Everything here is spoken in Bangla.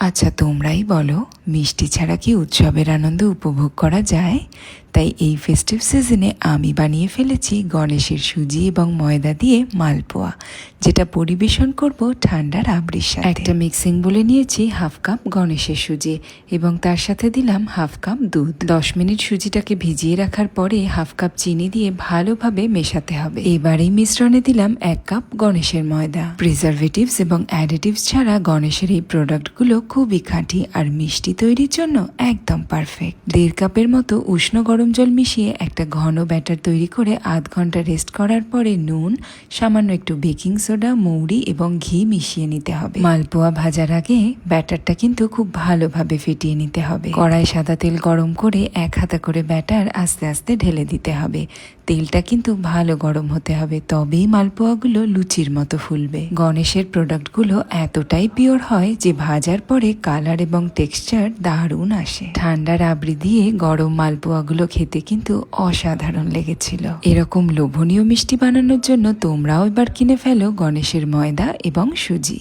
আচ্ছা, তোমরাই বলো, মিষ্টি ছাড়া কি উৎসবের আনন্দ উপভোগ করা যায়? তাই এই ফেস্টিভ সিজনে আমি বানিয়ে ফেলেছি গণেশের সুজি এবং ময়দা দিয়ে মালপোয়া, যেটা পরিবেশন করব ঠান্ডা রাবড়ির সাথে। একটা মিক্সিং বলে নিয়েছি হাফ কাপ গণেশের সুজি এবং তার সাথে দিলাম হাফ কাপ দুধ। 10 মিনিট সুজিটাকে ভিজিয়ে রাখার পরে হাফ কাপ চিনি দিয়ে ভালোভাবে মেশাতে হবে। এবার এই মিশ্রণে দিলাম 1 কাপ গণেশের ময়দা। প্রিজারভেটিভস এবং অ্যাডিটিভস ছাড়া গণেশের এই প্রোডাক্টগুলো খুবই খাঁটি আর মিষ্টি তৈরির জন্য একদম পারফেক্ট। 1.5 কাপের মতো উষ্ণ গরম জল মিশিয়ে একটা ঘন ব্যাটার তৈরি করে আধ ঘন্টা রেস্ট করার পরে নুন, সামান্য একটু বেকিং সোডা, মৌরি এবং ঘি মিশিয়ে নিতে হবে। মালপোয়া ভাজার আগে ব্যাটারটা কিন্তু খুব ভালোভাবে ফেটিয়ে নিতে হবে। কড়াই সাদা তেল গরম করে 1 হাতা করে ব্যাটার আস্তে আস্তে ঢেলে দিতে হবে। তেলটা কিন্তু ভালো গরম হতে হবে, তবেই মালপোয়াগুলো লুচির মতো ফুলবে। গণেশের প্রোডাক্টগুলো এতটাই পিওর হয় যে ভাজার পরে কালার এবং টেক্সচার দারুণ আসে। ঠান্ডা রাবড়ি দিয়ে গরম মালপোয়াগুলো খেতে কিন্তু অসাধারণ লেগেছিল। এরকম লোভনীয় মিষ্টি বানানোর জন্য তোমরাও এবার কিনে ফেলো গণেশের ময়দা এবং সুজি।